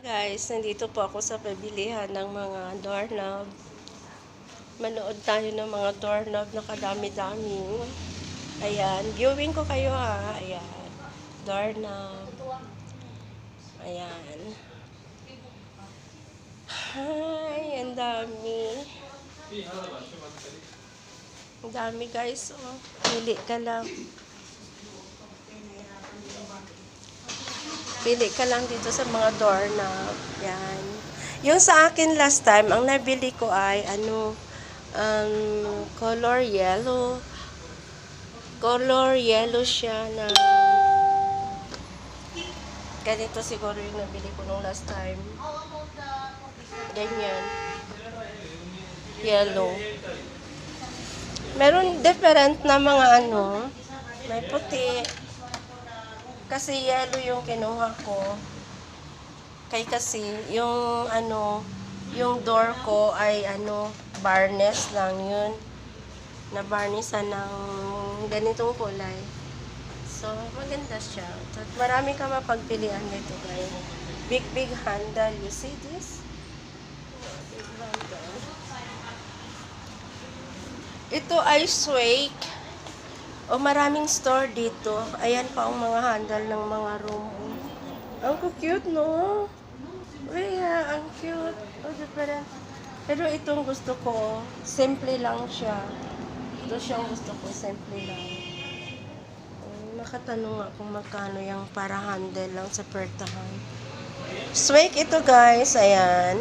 Guys, nandito po ako sa pabilihan ng mga doorknob. Manood tayo ng mga doorknob na kadami-dami. Ayan, viewing ko kayo ha. Ayan, doorknob. Ayan. Hi, ang dami. Ang dami guys, oh. Pili ka lang. Pili ka lang dito sa mga doorknob. Yan. Yung sa akin last time, ang nabili ko ay color yellow. Color yellow siya na ganito siguro yung nabili ko nung last time. Ganyan. Yellow. Meron different na mga may puti. Kasi yellow yung kinuha ko. Kasi yung yung door ko ay varnish lang yun. Na varnishan ng ganitong kulay. So, maganda siya. So, marami ka mapagpilian nito, guys. Big handle. You see this? Big handle. Ito ay Swake. O maraming store dito. Ayan pa ang mga handle ng mga room. Ang cute, no? Uy, ang cute. Oh, different. Pero itong gusto ko, simple lang siya. Ito siyang gusto ko, simple lang. Nakatanong nga kung magkano yung para handle lang sa pertahan. Swake ito, guys. Ayan.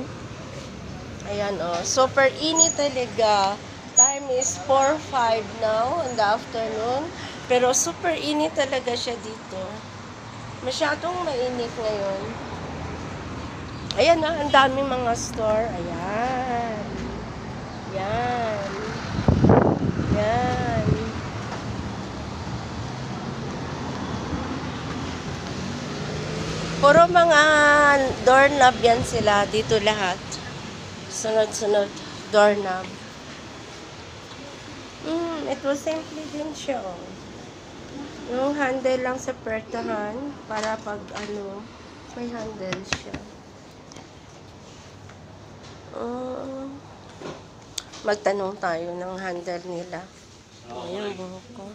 Ayan, oh. Super init talaga. Time is 4:05 now in the afternoon. Pero super init talaga siya dito. Masyadong mainit ngayon. Ayan na, ang daming mga store. Ayan. Yan. Yan. Puro mga doorknob yan sila. Dito lahat. Sunod-sunod doorknob. Ito simple din siya, oh. Yung handle lang sa pertahan para pag may handle siya. Magtanong tayo ng handle nila. Ayan, buhok ko.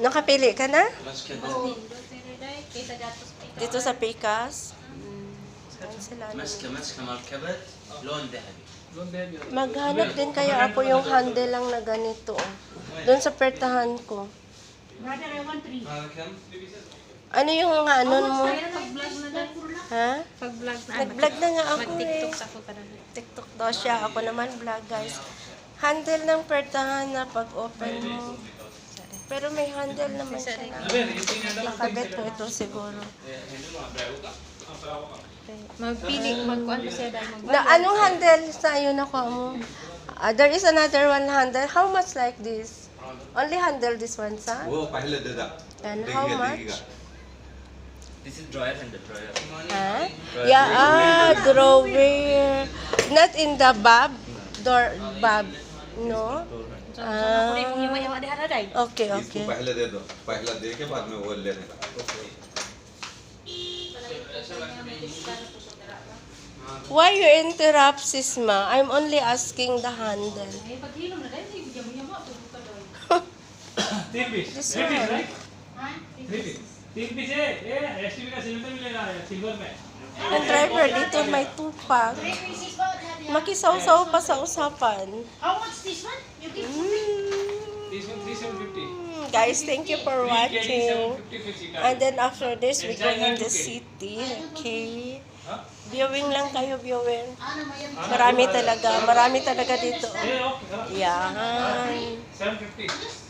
Nakapili ka na? Dito sa Picas? Maghanap din kaya ako yung handle lang na ganito. Doon sa pertahan ko. Ano yung mo? Ha? Pag-vlog na. Nag-vlog na nga ako Mag-tiktok ako para. TikTok daw siya. Ako naman vlog, guys. Handle ng pertahan na pag-open mo. Pero may handle naman siya. Nakabit ko ito siguro. Magpili, magkuhan siya dahil Anong handle sa iyo nakuha mo? There is another one handle. How much like this? Only handle this one, sa? And how much? This is dryer handle, dryer. Huh? Yeah, drawer. Not in the bab? Bab? No? Okay. पहले दे दो पहला दे के बाद में वो लेने का Why you interrupt, Sisma? I'm only asking the handle. This one. Ang driver dito may tupak. Makisaw-saw pa sa usapan. How much this one? You give me? This one 350. Guys, thank you for watching. And then after this, we go in the city. Okay? Viewing lang kayo, viewing. Marami talaga dito. Yan. 750.